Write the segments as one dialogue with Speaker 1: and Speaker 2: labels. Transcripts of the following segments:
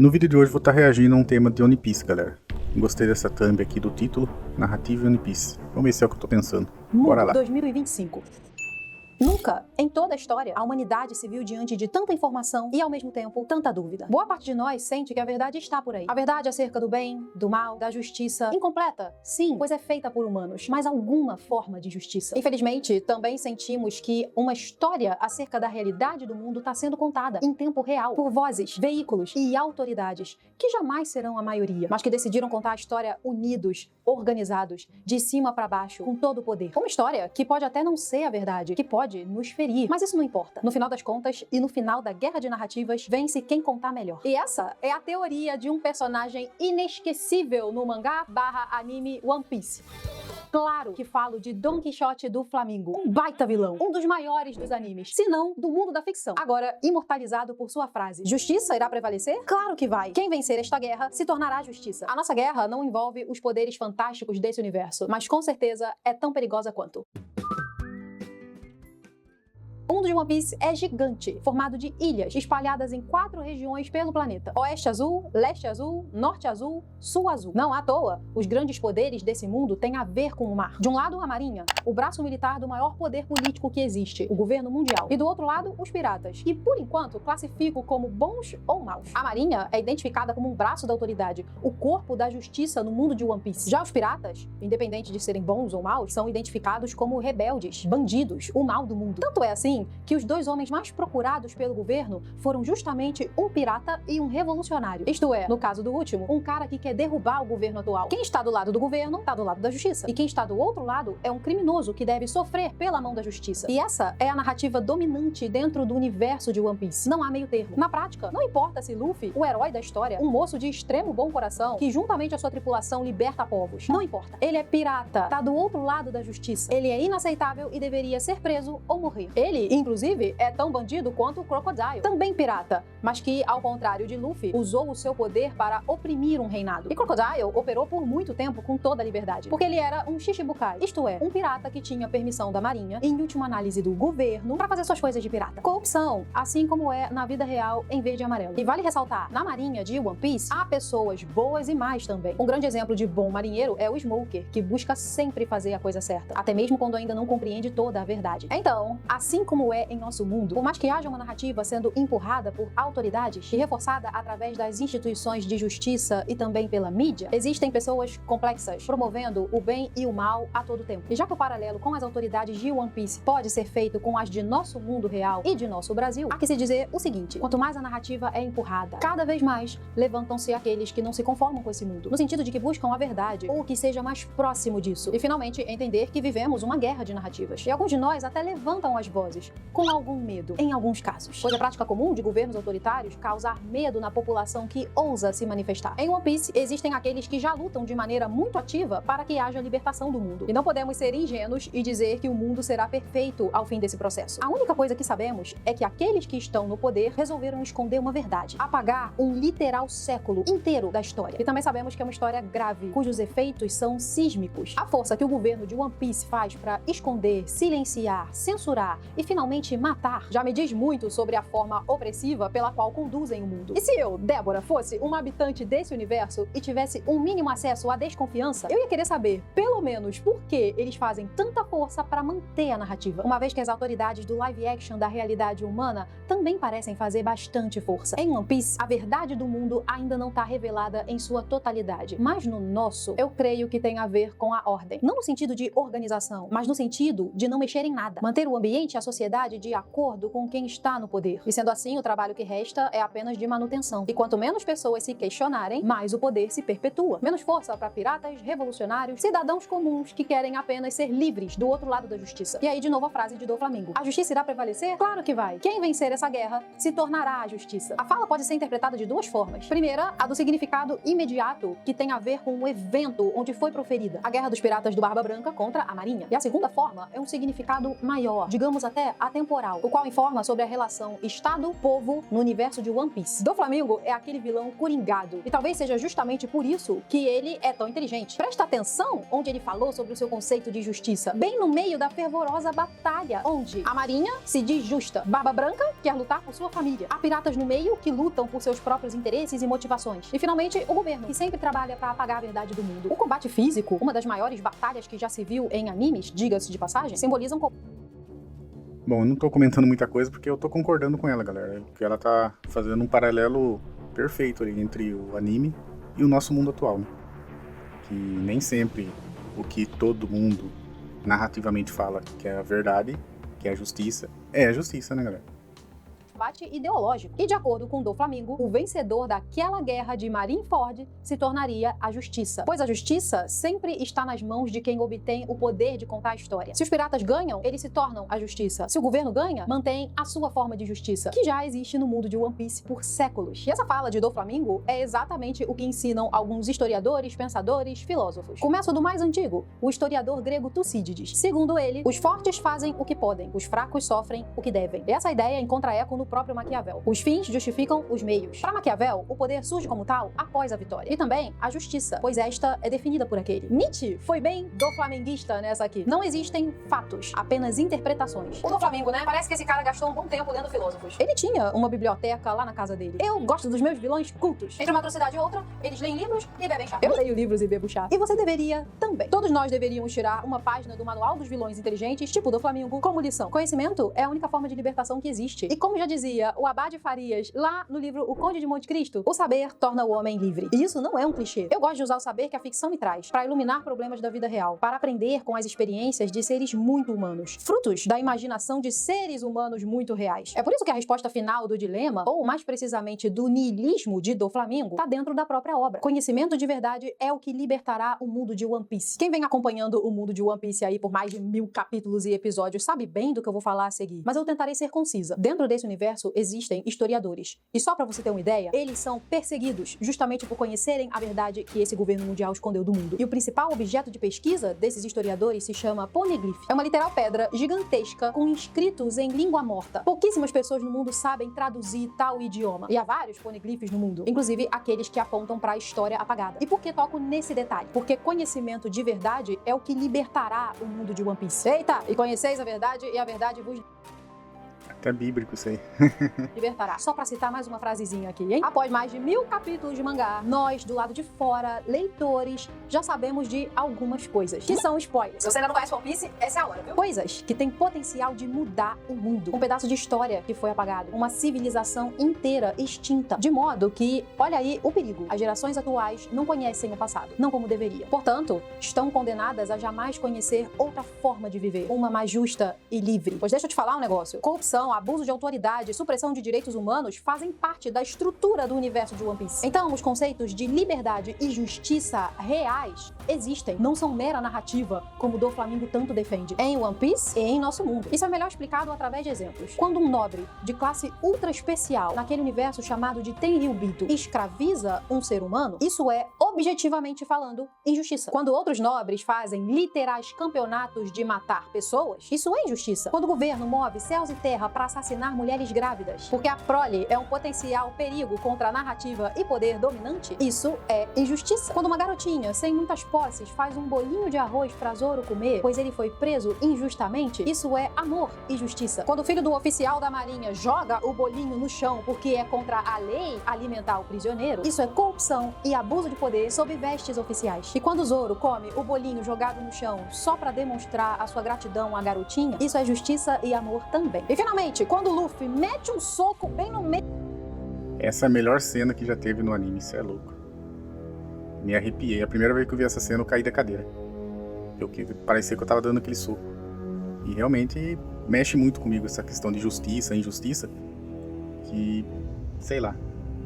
Speaker 1: No vídeo de hoje vou estar reagindo a um tema de One Piece, galera. Gostei dessa thumb aqui do título, Narrativa One Piece. Vamos ver se é o que eu tô pensando. Bora lá.
Speaker 2: 2025. Nunca, em toda a história, a humanidade se viu diante de tanta informação e, ao mesmo tempo, tanta dúvida. Boa parte de nós sente que a verdade está por aí. A verdade acerca do bem, do mal, da justiça. Incompleta, sim, pois é feita por humanos, mas alguma forma de justiça. Infelizmente, também sentimos que uma história acerca da realidade do mundo está sendo contada em tempo real por vozes, veículos e autoridades que jamais serão a maioria, mas que decidiram contar a história unidos, organizados, de cima para baixo, com todo o poder. Uma história que pode até não ser a verdade, que pode nos ferir, mas isso não importa. No final das contas e no final da guerra de narrativas, vence quem contar melhor. E essa é a teoria de um personagem inesquecível no mangá/anime One Piece. Claro que falo de Don Quixote do Flamengo, um baita vilão, um dos maiores dos animes, se não do mundo da ficção. Agora, imortalizado por sua frase: justiça irá prevalecer? Claro que vai. Quem vencer esta guerra se tornará justiça. A nossa guerra não envolve os poderes fantásticos desse universo, mas com certeza é tão perigosa quanto. O mundo de One Piece é gigante, formado de ilhas espalhadas em 4 regiões pelo planeta. Oeste azul, leste azul, norte azul, sul azul. Não à toa, os grandes poderes desse mundo têm a ver com o mar. De um lado, a marinha, o braço militar do maior poder político que existe, o governo mundial. E do outro lado, os piratas, que por enquanto classifico como bons ou maus. A marinha é identificada como um braço da autoridade, o corpo da justiça no mundo de One Piece. Já os piratas, independente de serem bons ou maus, são identificados como rebeldes, bandidos, o mal do mundo. Tanto é assim que os 2 homens mais procurados pelo governo foram justamente um pirata e um revolucionário. Isto é, no caso do último, um cara que quer derrubar o governo atual. Quem está do lado do governo, está do lado da justiça. E quem está do outro lado é um criminoso que deve sofrer pela mão da justiça. E essa é a narrativa dominante dentro do universo de One Piece. Não há meio termo. Na prática, não importa se Luffy, o herói da história, um moço de extremo bom coração, que juntamente a sua tripulação liberta povos. Não importa. Ele é pirata, está do outro lado da justiça. Ele é inaceitável e deveria ser preso ou morrer. Ele, inclusive, é tão bandido quanto o Crocodile, também pirata, mas que, ao contrário de Luffy, usou o seu poder para oprimir um reinado. E Crocodile operou por muito tempo com toda a liberdade, porque ele era um Shichibukai, isto é, um pirata que tinha permissão da marinha e, em última análise, do governo, para fazer suas coisas de pirata. Corrupção, assim como é na vida real em verde e amarelo. E vale ressaltar, na marinha de One Piece, há pessoas boas e más também. Um grande exemplo de bom marinheiro é o Smoker, que busca sempre fazer a coisa certa, até mesmo quando ainda não compreende toda a verdade. Então, assim como é em nosso mundo, por mais que haja uma narrativa sendo empurrada por autoridades e reforçada através das instituições de justiça e também pela mídia, existem pessoas complexas promovendo o bem e o mal a todo tempo. E já que o paralelo com as autoridades de One Piece pode ser feito com as de nosso mundo real e de nosso Brasil, há que se dizer o seguinte: quanto mais a narrativa é empurrada, cada vez mais levantam-se aqueles que não se conformam com esse mundo, no sentido de que buscam a verdade ou o que seja mais próximo disso, e finalmente entender que vivemos uma guerra de narrativas. E alguns de nós até levantam as vozes, com algum medo, em alguns casos. Pois é prática comum de governos autoritários causar medo na população que ousa se manifestar. Em One Piece, existem aqueles que já lutam de maneira muito ativa para que haja libertação do mundo. E não podemos ser ingênuos e dizer que o mundo será perfeito ao fim desse processo. A única coisa que sabemos é que aqueles que estão no poder resolveram esconder uma verdade, apagar um literal século inteiro da história. E também sabemos que é uma história grave, cujos efeitos são sísmicos. A força que o governo de One Piece faz para esconder, silenciar, censurar e finalmente matar já me diz muito sobre a forma opressiva pela qual conduzem o mundo. E se eu, Débora, fosse uma habitante desse universo e tivesse um mínimo acesso à desconfiança, eu ia querer saber, pelo menos, por que eles fazem tanta força para manter a narrativa, uma vez que as autoridades do live action da realidade humana também parecem fazer bastante força. Em One Piece, a verdade do mundo ainda não está revelada em sua totalidade, mas no nosso, eu creio que tem a ver com a ordem. Não no sentido de organização, mas no sentido de não mexer em nada, manter o ambiente e a sociedade de acordo com quem está no poder. E sendo assim, o trabalho que resta é apenas de manutenção. E quanto menos pessoas se questionarem, mais o poder se perpetua. Menos força para piratas, revolucionários, cidadãos comuns que querem apenas ser livres do outro lado da justiça. E aí, de novo, a frase de Do Flamengo: a justiça irá prevalecer? Claro que vai. Quem vencer essa guerra se tornará a justiça. A fala pode ser interpretada de 2 formas. Primeira, a do significado imediato, que tem a ver com o evento onde foi proferida, a Guerra dos Piratas do Barba Branca contra a Marinha. E a segunda forma é um significado maior, digamos até atemporal, o qual informa sobre a relação Estado-povo no universo de One Piece. Doflamingo é aquele vilão coringado, e talvez seja justamente por isso que ele é tão inteligente. Presta atenção onde ele falou sobre o seu conceito de justiça, bem no meio da fervorosa batalha, onde a Marinha se diz justa, Barba Branca quer lutar por sua família, há piratas no meio que lutam por seus próprios interesses e motivações, e finalmente o governo, que sempre trabalha para apagar a verdade do mundo. O combate físico, uma das maiores batalhas que já se viu em animes, diga-se de passagem, simboliza um
Speaker 1: Bom, eu não tô comentando muita coisa porque eu tô concordando com ela, galera. Que ela tá fazendo um paralelo perfeito ali entre o anime e o nosso mundo atual, né? Que nem sempre o que todo mundo narrativamente fala que é a verdade, que é a justiça né, galera?
Speaker 2: combate ideológico. E de acordo com Doflamingo, o vencedor daquela guerra de Marineford se tornaria a justiça. Pois a justiça sempre está nas mãos de quem obtém o poder de contar a história. Se os piratas ganham, eles se tornam a justiça. Se o governo ganha, mantém a sua forma de justiça, que já existe no mundo de One Piece por séculos. E essa fala de Doflamingo é exatamente o que ensinam alguns historiadores, pensadores, filósofos. Começo do mais antigo, o historiador grego Tucídides. Segundo ele, os fortes fazem o que podem, os fracos sofrem o que devem. Essa ideia encontra eco no próprio Maquiavel. Os fins justificam os meios. Para Maquiavel, o poder surge como tal após a vitória. E também a justiça, pois esta é definida por aquele. Nietzsche foi bem doflamenguista nessa aqui. Não existem fatos, apenas interpretações. O Doflamingo, né? Parece que esse cara gastou um bom tempo lendo filósofos. Ele tinha uma biblioteca lá na casa dele. Eu gosto dos meus vilões cultos. Entre uma atrocidade e outra, eles leem livros e bebem chá. Eu leio livros e bebo chá. E você deveria também. Todos nós deveríamos tirar uma página do Manual dos Vilões Inteligentes, tipo Doflamingo, como lição. Conhecimento é a única forma de libertação que existe. E como já dizia o Abade Farias lá no livro O Conde de Monte Cristo, o saber torna o homem livre. E isso não é um clichê. Eu gosto de usar o saber que a ficção me traz para iluminar problemas da vida real, para aprender com as experiências de seres muito humanos, frutos da imaginação de seres humanos muito reais. É por isso que a resposta final do dilema, ou mais precisamente do niilismo de Doflamingo, está dentro da própria obra. Conhecimento de verdade é o que libertará o mundo de One Piece. Quem vem acompanhando o mundo de One Piece aí por mais de 1000 capítulos e episódios sabe bem do que eu vou falar a seguir, mas eu tentarei ser concisa. Dentro desse universo existem historiadores. E só pra você ter uma ideia, eles são perseguidos justamente por conhecerem a verdade que esse governo mundial escondeu do mundo. E o principal objeto de pesquisa desses historiadores se chama poneglyph. É uma literal pedra gigantesca com inscritos em língua morta. Pouquíssimas pessoas no mundo sabem traduzir tal idioma. E há vários poneglyphs no mundo, inclusive aqueles que apontam pra história apagada. E por que toco nesse detalhe? Porque conhecimento de verdade é o que libertará o mundo de One Piece. Eita! E conheceis a verdade e a verdade vos
Speaker 1: Até bíblico isso aí.
Speaker 2: libertará. Só pra citar mais uma frasezinha aqui, hein? Após mais de 1000 capítulos de mangá, nós, do lado de fora, leitores, já sabemos de algumas coisas, que são spoilers. Se você ainda não conhece One Piece, essa é a hora, viu? Coisas que têm potencial de mudar o mundo. Um pedaço de história que foi apagado. Uma civilização inteira extinta. De modo que, olha aí o perigo. As gerações atuais não conhecem o passado, não como deveriam. Portanto, estão condenadas a jamais conhecer outra forma de viver. Uma mais justa e livre. Pois deixa eu te falar um negócio. Corrupção, abuso de autoridade, supressão de direitos humanos fazem parte da estrutura do universo de One Piece. Então, os conceitos de liberdade e justiça reais existem, não são mera narrativa, como Doflamingo tanto defende, em One Piece e em nosso mundo. Isso é melhor explicado através de exemplos. Quando um nobre de classe ultra especial, naquele universo chamado de Tenryubito, escraviza um ser humano, isso é, objetivamente falando, injustiça. Quando outros nobres fazem literais campeonatos de matar pessoas, isso é injustiça. Quando o governo move céus e terra para assassinar mulheres grávidas, porque a prole é um potencial perigo contra a narrativa e poder dominante, isso é injustiça. Quando uma garotinha, sem muitas posses, faz um bolinho de arroz pra Zoro comer, pois ele foi preso injustamente, isso é amor e justiça. Quando o filho do oficial da marinha joga o bolinho no chão porque é contra a lei alimentar o prisioneiro, isso é corrupção e abuso de poder sob vestes oficiais. E quando Zoro come o bolinho jogado no chão só pra demonstrar a sua gratidão à garotinha, isso é justiça e amor também. E finalmente, quando o Luffy mete um soco bem no meio...
Speaker 1: Essa é a melhor cena que já teve no anime, isso é louco. Me arrepiei. A primeira vez que eu vi essa cena, eu caí da cadeira. Parecia que eu tava dando aquele soco. E realmente mexe muito comigo essa questão de justiça, injustiça. Que, sei lá,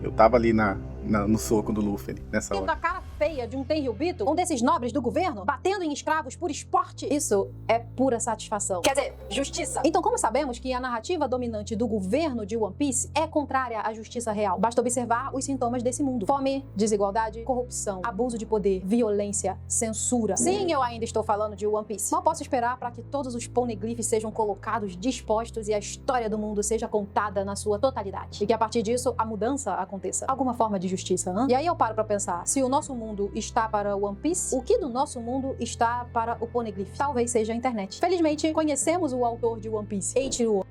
Speaker 1: eu tava ali no soco do Luffy, nessa hora.
Speaker 2: da cara feia de um Tenryubito, um desses nobres do governo, batendo em escravos por esporte, isso é pura satisfação. Quer dizer, justiça. Então, como sabemos que a narrativa dominante do governo de One Piece é contrária à justiça real? Basta observar os sintomas desse mundo. Fome, desigualdade, corrupção, abuso de poder, violência, censura. Sim, eu ainda estou falando de One Piece. Mal posso esperar para que todos os poneglyphs sejam colocados, dispostos e a história do mundo seja contada na sua totalidade. E que a partir disso a mudança aconteça. Alguma forma de justiça, hein? E aí eu paro pra pensar, se o nosso mundo está para One Piece, o que do nosso mundo está para o poneglyph? Talvez seja a internet. Felizmente, conhecemos o autor de One Piece, Eiichiro.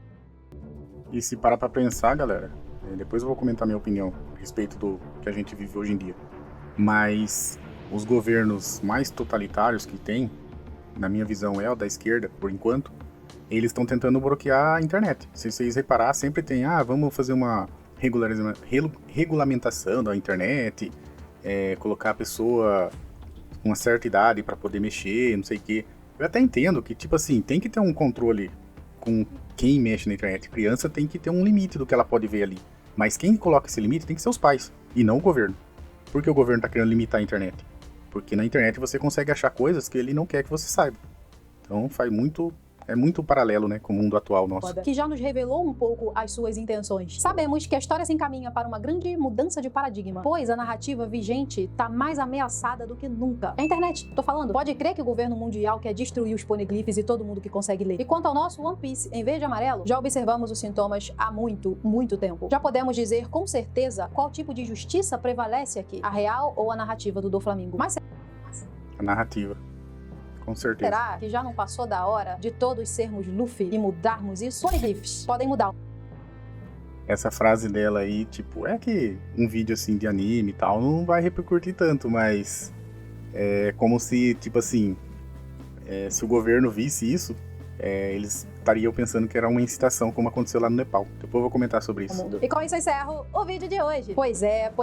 Speaker 1: E se parar pra pensar, galera, depois eu vou comentar minha opinião a respeito do que a gente vive hoje em dia. Mas os governos mais totalitários que tem, na minha visão é o da esquerda, por enquanto, eles estão tentando bloquear a internet. Se vocês reparar, sempre tem, vamos fazer uma regulamentação da internet, colocar a pessoa com uma certa idade para poder mexer, não sei o quê. Eu até entendo que, tipo assim, tem que ter um controle com quem mexe na internet. Criança tem que ter um limite do que ela pode ver ali. Mas quem coloca esse limite tem que ser os pais, e não o governo. Por que o governo está querendo limitar a internet? Porque na internet você consegue achar coisas que ele não quer que você saiba. Então é muito paralelo, né, com o mundo atual nosso.
Speaker 2: Que já nos revelou um pouco as suas intenções. Sabemos que a história se encaminha para uma grande mudança de paradigma, pois a narrativa vigente está mais ameaçada do que nunca. A internet, tô falando, pode crer que o governo mundial quer destruir os poneglyphs e todo mundo que consegue ler. E quanto ao nosso One Piece, em verde e amarelo, já observamos os sintomas há muito, muito tempo. Já podemos dizer com certeza qual tipo de justiça prevalece aqui, a real ou a narrativa do Doflamingo. Mas
Speaker 1: a narrativa. Com certeza.
Speaker 2: Será que já não passou da hora de todos sermos Luffy e mudarmos isso? Poneglyphs podem mudar.
Speaker 1: Essa frase dela aí, tipo, é que um vídeo assim de anime e tal não vai repercutir tanto, mas é como se, tipo assim, se o governo visse isso, eles estariam pensando que era uma incitação, como aconteceu lá no Nepal. Depois eu vou comentar sobre isso.
Speaker 2: E com isso eu encerro o vídeo de hoje. Pois é,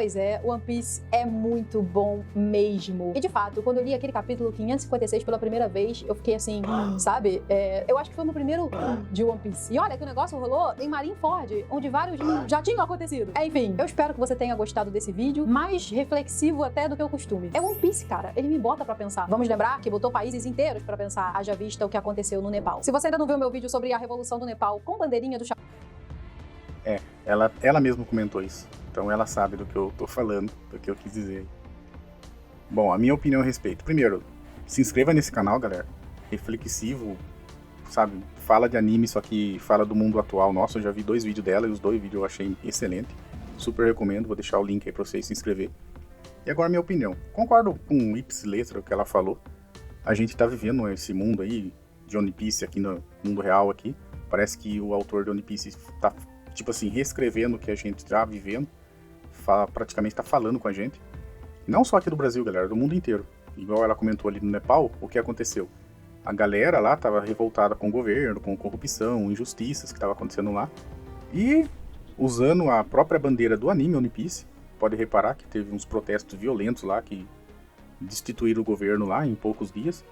Speaker 2: One Piece é muito bom mesmo. E de fato, quando eu li aquele capítulo 556 pela primeira vez, eu fiquei assim, sabe? Eu acho que foi o meu primeiro de One Piece. E olha que o negócio rolou em Marineford, onde vários já tinham acontecido. Enfim, eu espero que você tenha gostado desse vídeo, mais reflexivo até do que o costume. É One Piece, cara. Ele me bota pra pensar. Vamos lembrar que botou países inteiros pra pensar, haja vista o que aconteceu no Nepal. Se você ainda não viu meu vídeo sobre a Revolução do Nepal com bandeirinha do chapéu.
Speaker 1: Ela mesma comentou isso. Então ela sabe do que eu tô falando, do que eu quis dizer. Bom, a minha opinião a respeito. Primeiro, se inscreva nesse canal, galera. Reflexivo, sabe? Fala de anime, só que fala do mundo atual nosso. Eu já vi 2 vídeos dela e os 2 vídeos eu achei excelente. Super recomendo, vou deixar o link aí pra vocês se inscrever. E agora minha opinião. Concordo com o Ips Letra, o que ela falou. A gente tá vivendo esse mundo aí de One Piece aqui no mundo real aqui. Parece que o autor de One Piece tá, tipo assim, reescrevendo o que a gente já vivendo. Praticamente tá falando com a gente. Não só aqui do Brasil, galera, do mundo inteiro. Igual ela comentou ali no Nepal, o que aconteceu? A galera lá tava revoltada com o governo, com corrupção, injustiças que tava acontecendo lá. E usando a própria bandeira do anime One Piece, pode reparar que teve uns protestos violentos lá que destituíram o governo lá em poucos dias.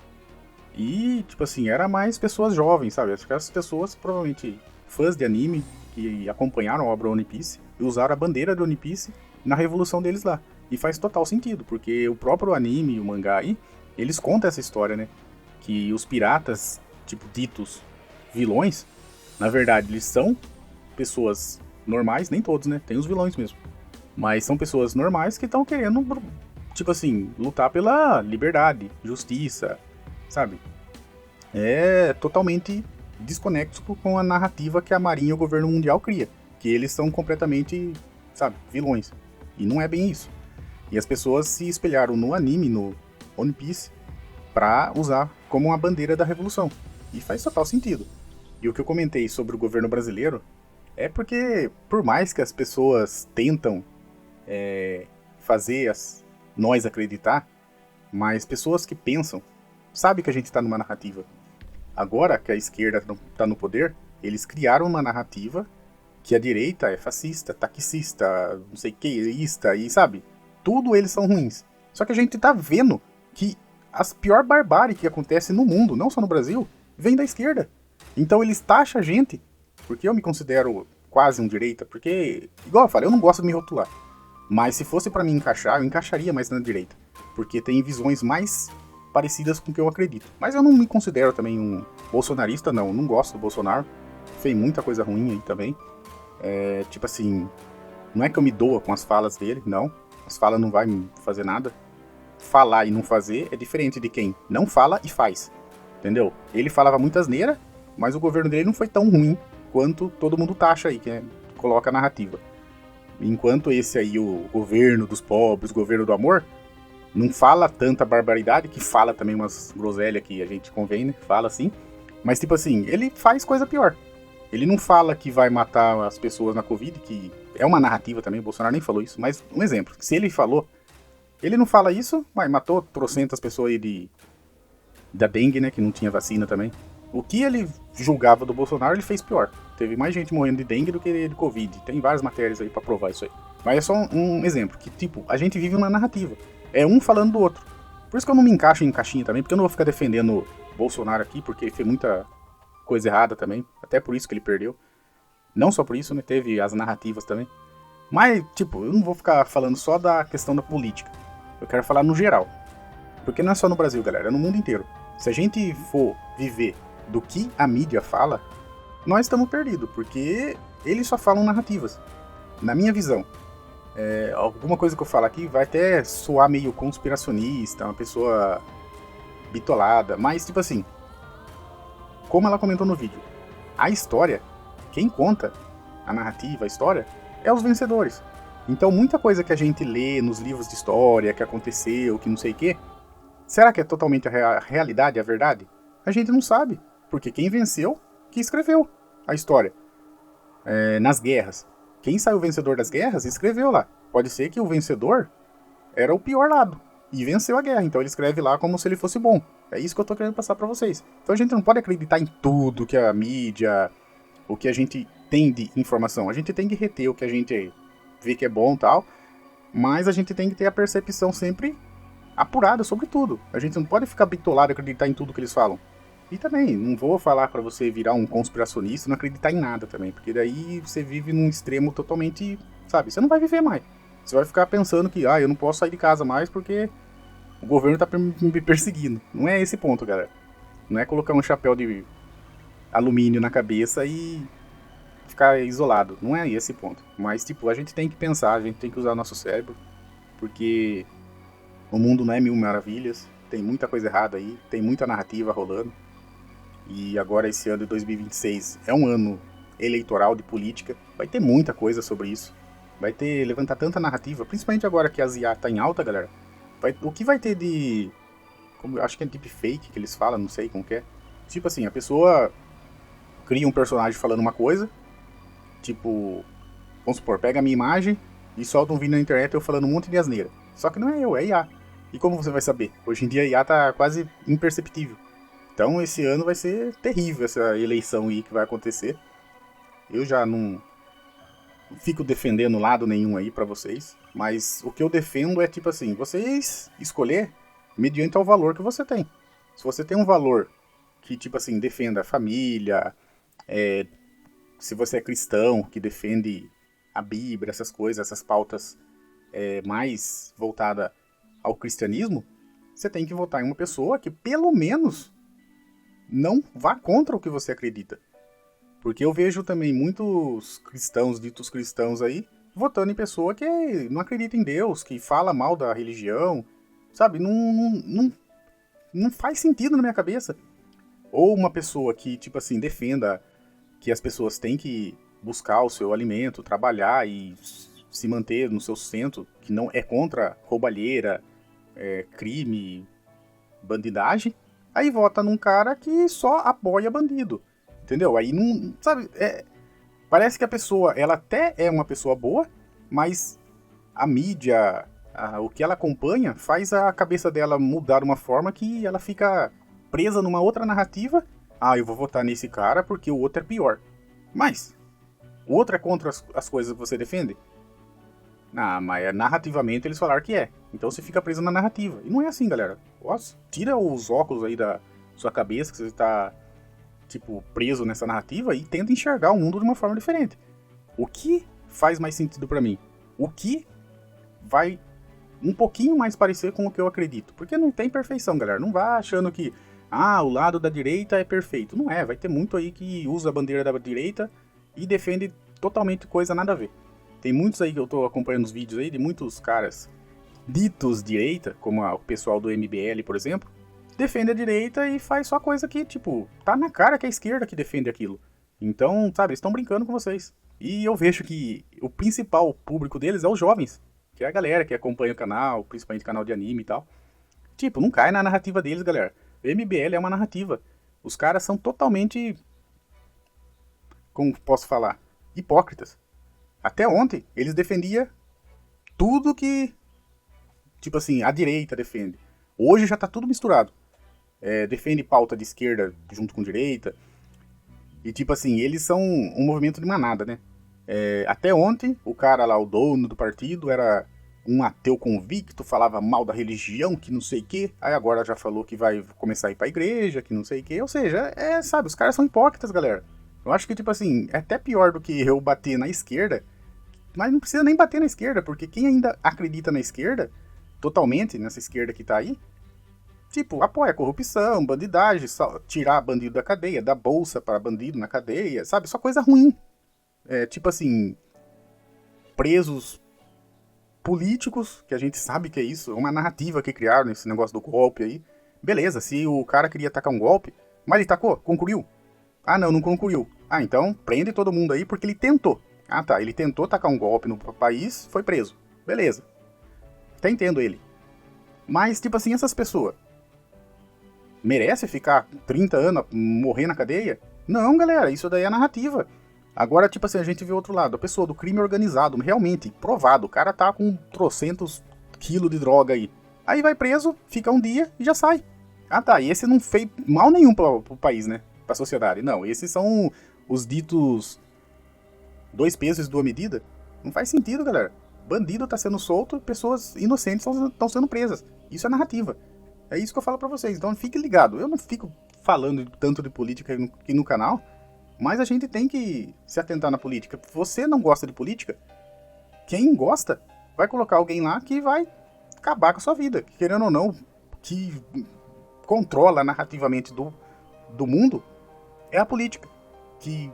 Speaker 1: E, tipo assim, era mais pessoas jovens, sabe? Aquelas pessoas, provavelmente, fãs de anime, que acompanharam a obra One Piece e usaram a bandeira do One Piece na revolução deles lá. E faz total sentido, porque o próprio anime e o mangá aí, eles contam essa história, né? Que os piratas, tipo, ditos vilões, na verdade, eles são pessoas normais, nem todos, né? Tem os vilões mesmo. Mas são pessoas normais que estão querendo, tipo assim, lutar pela liberdade, justiça, sabe? É totalmente desconexo com a narrativa que a Marinha e o governo mundial cria. Que eles são completamente, sabe, vilões. E não é bem isso. E as pessoas se espelharam no anime, no One Piece, pra usar como uma bandeira da revolução. E faz total sentido. E o que eu comentei sobre o governo brasileiro é porque, por mais que as pessoas tentam fazer nós acreditar, mas pessoas que pensam sabem que a gente está numa narrativa. Agora que a esquerda está no poder, eles criaram uma narrativa que a direita é fascista, taxista, não sei o que, e sabe? Tudo eles são ruins. Só que a gente tá vendo que as pior barbárie que acontece no mundo, não só no Brasil, vem da esquerda. Então eles taxam a gente, porque eu me considero quase um direita, porque, igual eu falei, eu não gosto de me rotular. Mas se fosse pra mim encaixar, eu encaixaria mais na direita. porque tem visões mais parecidas com o que eu acredito. Mas eu não me considero também um bolsonarista, não gosto do Bolsonaro, fez muita coisa ruim aí também. Tipo assim, não é que eu me doa com as falas dele, não, as falas não vai me fazer nada. Falar e não fazer é diferente de quem não fala e faz, entendeu? Ele falava muita asneira, mas o governo dele não foi tão ruim quanto todo mundo taxa aí, que coloca a narrativa. Enquanto esse aí, o governo dos pobres, o governo do amor, não fala tanta barbaridade, que fala também umas groselhas que a gente convém, né? Fala assim. Mas tipo assim, ele faz coisa pior. Ele não fala que vai matar as pessoas na Covid, que é uma narrativa também, o Bolsonaro nem falou isso, mas um exemplo. Se ele falou, ele não fala isso, mas matou trocentas pessoas aí da dengue, né, que não tinha vacina também. O que ele julgava do Bolsonaro, ele fez pior. Teve mais gente morrendo de dengue do que de Covid. Tem várias matérias aí pra provar isso aí. Mas é só um exemplo, que tipo, a gente vive uma narrativa. É um falando do outro. Por isso que eu não me encaixo em caixinha também, porque eu não vou ficar defendendo o Bolsonaro aqui, porque ele fez muita coisa errada também. Até por isso que ele perdeu. Não só por isso, né? Teve as narrativas também. Mas, tipo, eu não vou ficar falando só da questão da política. Eu quero falar no geral. Porque não é só no Brasil, galera, é no mundo inteiro. Se a gente for viver do que a mídia fala, nós estamos perdidos, porque eles só falam narrativas. Na minha visão, alguma coisa que eu falo aqui vai até soar meio conspiracionista, uma pessoa bitolada, mas tipo assim, como ela comentou no vídeo, a história, quem conta a narrativa, a história, é os vencedores. Então muita coisa que a gente lê nos livros de história, que aconteceu, que não sei o quê, será que é totalmente a realidade, a verdade? A gente não sabe, porque quem venceu, que escreveu a história. Nas guerras, quem saiu vencedor das guerras, escreveu lá. Pode ser que o vencedor era o pior lado e venceu a guerra, então ele escreve lá como se ele fosse bom. É isso que eu tô querendo passar pra vocês. Então a gente não pode acreditar em tudo que a mídia, o que a gente tem de informação. A gente tem que reter o que a gente vê que é bom e tal, mas a gente tem que ter a percepção sempre apurada sobre tudo. A gente não pode ficar bitolado e acreditar em tudo que eles falam. E também, não vou falar pra você virar um conspiracionista e não acreditar em nada também, porque daí você vive num extremo totalmente, sabe, você não vai viver mais. Você vai ficar pensando que, eu não posso sair de casa mais porque o governo tá me perseguindo. Não é esse ponto, galera. Não é colocar um chapéu de alumínio na cabeça e ficar isolado. Não é esse ponto. Mas, tipo, a gente tem que pensar, a gente tem que usar nosso cérebro, porque o mundo não é mil maravilhas, tem muita coisa errada aí, tem muita narrativa rolando. E agora esse ano de 2026 é um ano eleitoral de política, vai ter muita coisa sobre isso. Vai levantar tanta narrativa, principalmente agora que a IA tá em alta, galera. O que vai ter de... acho que é deepfake que eles falam, não sei como que é. Tipo assim, a pessoa cria um personagem falando uma coisa, tipo, vamos supor, pega a minha imagem e solta um vídeo na internet eu falando um monte de asneira. Só que não é eu, é IA. E como você vai saber? Hoje em dia a IA tá quase imperceptível. Então esse ano vai ser terrível essa eleição aí que vai acontecer. Eu já não fico defendendo lado nenhum aí pra vocês, mas o que eu defendo é tipo assim, vocês escolher mediante ao valor que você tem. Se você tem um valor que tipo assim, defenda a família, se você é cristão, que defende a Bíblia, essas coisas, essas pautas mais voltada ao cristianismo, você tem que votar em uma pessoa que pelo menos não vá contra o que você acredita. Porque eu vejo também muitos cristãos, ditos cristãos aí, votando em pessoa que não acredita em Deus, que fala mal da religião, sabe? Não faz sentido na minha cabeça. Ou uma pessoa que, tipo assim, defenda que as pessoas têm que buscar o seu alimento, trabalhar e se manter no seu sustento, que não é contra roubalheira, crime, bandidagem, aí vota num cara que só apoia bandido, entendeu? Aí não, sabe, parece que a pessoa, ela até é uma pessoa boa, mas a mídia, o que ela acompanha, faz a cabeça dela mudar de uma forma que ela fica presa numa outra narrativa. Eu vou votar nesse cara porque o outro é pior. Mas o outro é contra as coisas que você defende? Mas narrativamente eles falaram que é. Então você fica preso na narrativa. E não é assim, galera. Nossa, tira os óculos aí da sua cabeça, que você tá, tipo, preso nessa narrativa e tenta enxergar o mundo de uma forma diferente. O que faz mais sentido pra mim? O que vai um pouquinho mais parecer com o que eu acredito. Porque não tem perfeição, galera. Não vá achando que, o lado da direita é perfeito. Não é, vai ter muito aí que usa a bandeira da direita e defende totalmente coisa nada a ver. Tem muitos aí que eu tô acompanhando os vídeos aí, de muitos caras ditos direita, como o pessoal do MBL, por exemplo, defende a direita e faz só coisa que, tipo, tá na cara que é a esquerda que defende aquilo. Então, sabe, eles estão brincando com vocês. E eu vejo que o principal público deles é os jovens, que é a galera que acompanha o canal, principalmente canal de anime e tal. Tipo, não cai na narrativa deles, galera. O MBL é uma narrativa. Os caras são totalmente, como posso falar, hipócritas. Até ontem, eles defendiam tudo que, tipo assim, a direita defende. Hoje já tá tudo misturado. Defende pauta de esquerda junto com direita. E tipo assim, eles são um movimento de manada, né? Até ontem, o cara lá, o dono do partido, era um ateu convicto, falava mal da religião, que não sei o quê. Aí agora já falou que vai começar a ir pra igreja, que não sei o quê. Ou seja, sabe, os caras são hipócritas, galera. Eu acho que, tipo assim, é até pior do que eu bater na esquerda. Mas não precisa nem bater na esquerda, porque quem ainda acredita na esquerda, totalmente, nessa esquerda que tá aí, tipo, apoia a corrupção, bandidagem, tirar bandido da cadeia, dar bolsa para bandido na cadeia, sabe? Só coisa ruim. Tipo assim, presos políticos, que a gente sabe que é isso, é uma narrativa que criaram nesse negócio do golpe aí. Beleza, se o cara queria tacar um golpe, mas ele tacou, concluiu. Ah, não concluiu. Ah, então prende todo mundo aí porque ele tentou. Ah, tá, ele tentou tacar um golpe no país, foi preso. Beleza. Até entendo ele. Mas, tipo assim, essas pessoas merece ficar 30 anos, morrer na cadeia? Não, galera, isso daí é narrativa. Agora, tipo assim, a gente vê o outro lado, a pessoa do crime organizado, realmente, provado, o cara tá com trocentos quilos de droga aí. Aí vai preso, fica um dia e já sai. Ah tá, e esse não fez mal nenhum pro país, né? Pra sociedade. Não, esses são os ditos 2 pesos e 2 medidas. Não faz sentido, galera. Bandido tá sendo solto, pessoas inocentes estão sendo presas. Isso é narrativa. É isso que eu falo pra vocês, então fique ligado. Eu não fico falando tanto de política aqui no canal, mas a gente tem que se atentar na política. Você não gosta de política? Quem gosta vai colocar alguém lá que vai acabar com a sua vida. Querendo ou não, que controla narrativamente do mundo é a política. Que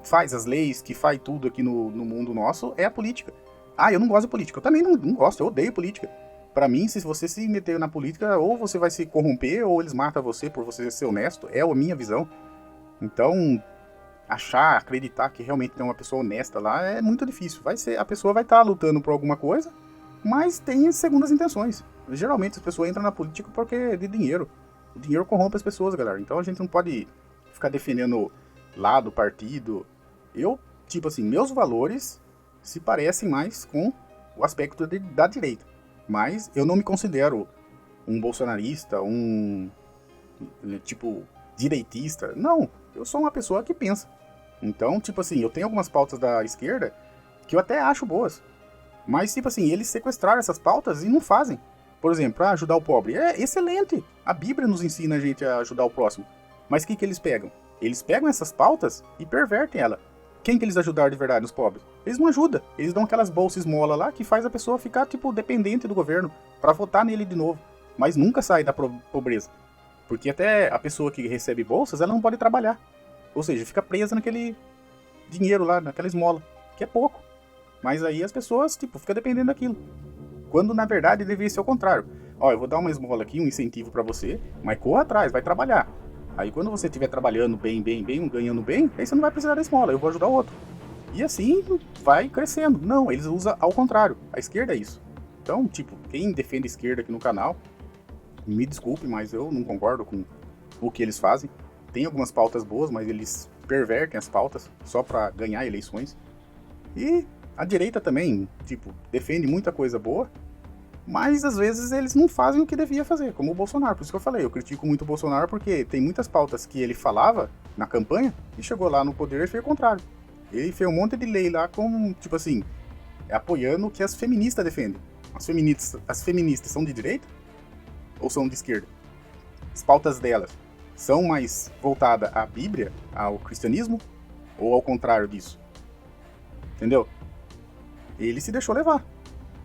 Speaker 1: faz as leis, que faz tudo aqui no mundo nosso, é a política. Ah, eu não gosto de política. Eu também não gosto, eu odeio política. Pra mim, se você se meter na política, ou você vai se corromper, ou eles matam você por você ser honesto. É a minha visão. Então, acreditar que realmente tem uma pessoa honesta lá é muito difícil. A pessoa vai estar lutando por alguma coisa, mas tem segundas intenções. Geralmente as pessoas entram na política porque é de dinheiro. O dinheiro corrompe as pessoas, galera. Então a gente não pode ficar defendendo lado, partido. Eu, tipo assim, meus valores se parecem mais com o aspecto da direita. Mas eu não me considero um bolsonarista, tipo, direitista. Não, eu sou uma pessoa que pensa. Então, tipo assim, eu tenho algumas pautas da esquerda que eu até acho boas. Mas, tipo assim, eles sequestraram essas pautas e não fazem. Por exemplo, ajudar o pobre. É excelente. A Bíblia nos ensina a gente a ajudar o próximo. Mas o que eles pegam? Eles pegam essas pautas e pervertem ela. Quem que eles ajudaram de verdade, os pobres? Eles não ajudam. Eles dão aquelas bolsas esmola lá que faz a pessoa ficar, tipo, dependente do governo pra votar nele de novo. Mas nunca sai da pobreza. Porque até a pessoa que recebe bolsas, ela não pode trabalhar. Ou seja, fica presa naquele dinheiro lá, naquela esmola, que é pouco. Mas aí as pessoas, tipo, ficam dependendo daquilo. Quando, na verdade, deveria ser o contrário. Ó, eu vou dar uma esmola aqui, um incentivo pra você, mas corra atrás, vai trabalhar. Aí quando você estiver trabalhando bem, ganhando bem, aí você não vai precisar da esmola, eu vou ajudar o outro. E assim vai crescendo. Não, eles usam ao contrário. A esquerda é isso. Então, tipo, quem defende a esquerda aqui no canal, me desculpe, mas eu não concordo com o que eles fazem. Tem algumas pautas boas, mas eles pervertem as pautas só pra ganhar eleições. E a direita também, tipo, defende muita coisa boa, mas às vezes eles não fazem o que devia fazer, como o Bolsonaro. Por isso que eu falei, eu critico muito o Bolsonaro porque tem muitas pautas que ele falava na campanha e chegou lá no poder e fez o contrário. Ele fez um monte de lei lá com, tipo assim, apoiando o que as feministas defendem. As feministas são de direita ou são de esquerda? As pautas delas são mais voltadas à Bíblia, ao cristianismo, ou ao contrário disso? Entendeu? Ele se deixou levar.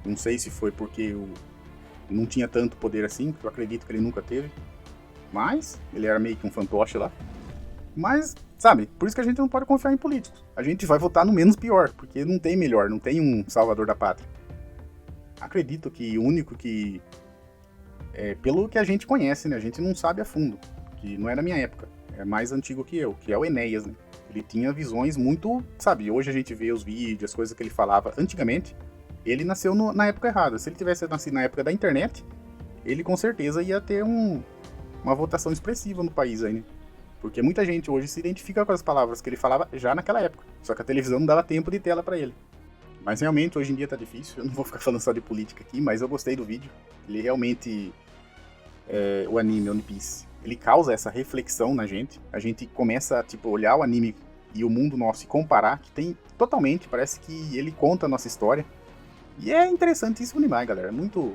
Speaker 1: Não sei se foi porque não tinha tanto poder assim, que eu acredito que ele nunca teve. Mas ele era meio que um fantoche lá. Mas, sabe, por isso que a gente não pode confiar em políticos. A gente vai votar no menos pior, porque não tem melhor, não tem um salvador da pátria. Acredito que o único que... pelo que a gente conhece, né? A gente não sabe a fundo, que não é da minha época. É mais antigo que eu, que é o Enéas, né? Ele tinha visões muito, sabe, hoje a gente vê os vídeos, as coisas que ele falava antigamente. Ele nasceu na época errada. Se ele tivesse nascido na época da internet, ele com certeza ia ter uma votação expressiva no país aí, né? Porque muita gente hoje se identifica com as palavras que ele falava já naquela época. Só que a televisão não dava tempo de tela pra ele. Mas realmente hoje em dia tá difícil. Eu não vou ficar falando só de política aqui, mas eu gostei do vídeo. Ele realmente, o anime One Piece, ele causa essa reflexão na gente. A gente começa a tipo, olhar o anime e o mundo nosso e comparar, que tem totalmente, parece que ele conta a nossa história. E é interessantíssimo demais, galera.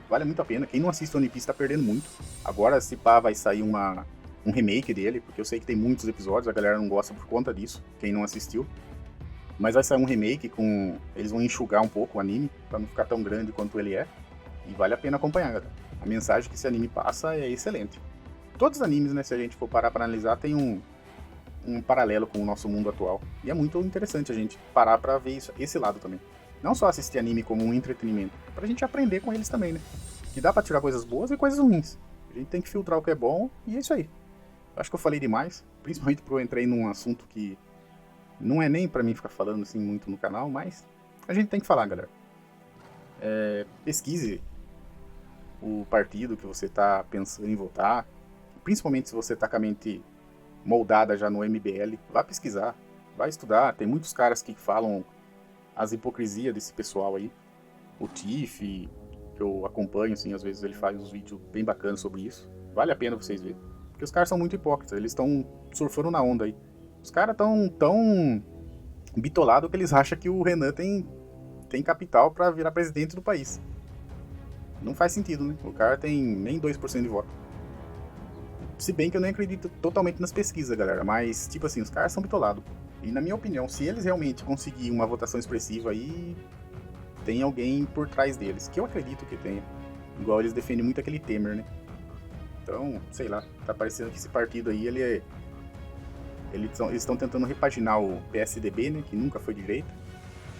Speaker 1: Vale muito a pena. Quem não assiste One Piece tá perdendo muito. Agora, se pá, vai sair um remake dele, porque eu sei que tem muitos episódios, a galera não gosta por conta disso, quem não assistiu. Mas vai sair um remake eles vão enxugar um pouco o anime, pra não ficar tão grande quanto ele é. E vale a pena acompanhar, galera. A mensagem que esse anime passa é excelente. Todos os animes, né, se a gente for parar pra analisar, tem um paralelo com o nosso mundo atual. E é muito interessante a gente parar pra ver esse lado também. Não só assistir anime como um entretenimento, pra gente aprender com eles também, né? Que dá pra tirar coisas boas e coisas ruins. A gente tem que filtrar o que é bom e é isso aí. Acho que eu falei demais, principalmente porque eu entrei num assunto que não é nem pra mim ficar falando assim muito no canal, mas a gente tem que falar, galera. Pesquise o partido que você tá pensando em votar, principalmente se você tá com a mente moldada já no MBL, vá pesquisar, vá estudar. Tem muitos caras que falam as hipocrisias desse pessoal aí. O Tiff, que eu acompanho, assim, às vezes ele faz uns vídeos bem bacanas sobre isso. Vale a pena vocês verem. Porque os caras são muito hipócritas, eles estão surfando na onda aí. Os caras tão bitolados que eles acham que o Renan tem capital pra virar presidente do país. Não faz sentido, né? O cara tem nem 2% de voto. Se bem que eu nem acredito totalmente nas pesquisas, galera, mas, tipo assim, os caras são bitolados. E na minha opinião, se eles realmente conseguirem uma votação expressiva aí, tem alguém por trás deles, que eu acredito que tenha. Igual eles defendem muito aquele Temer, né? Então, sei lá, tá parecendo que esse partido aí, eles estão tentando repaginar o PSDB, né, que nunca foi de direita.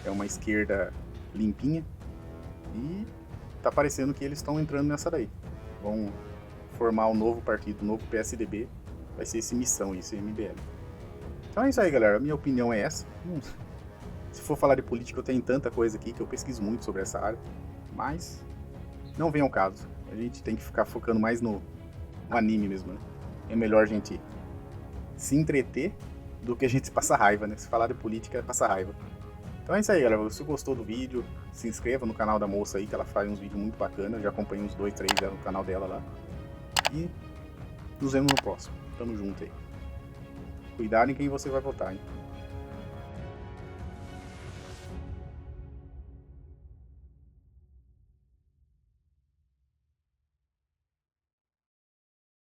Speaker 1: É uma esquerda limpinha. E tá parecendo que eles estão entrando nessa daí. Vão formar um novo partido, um novo PSDB. Vai ser esse Missão, esse MBL. Então é isso aí, galera. A minha opinião é essa. Se for falar de política, eu tenho tanta coisa aqui que eu pesquiso muito sobre essa área. Mas não vem ao caso. A gente tem que ficar focando mais no anime mesmo, né? É melhor a gente se entreter do que a gente passar raiva, né? Se falar de política é passar raiva. Então é isso aí, galera. Se você gostou do vídeo, se inscreva no canal da moça aí, que ela faz uns vídeos muito bacanas. Eu já acompanhei uns 2, 3 no canal dela lá. E nos vemos no próximo. Tamo junto aí. Cuidado em quem você vai votar, hein?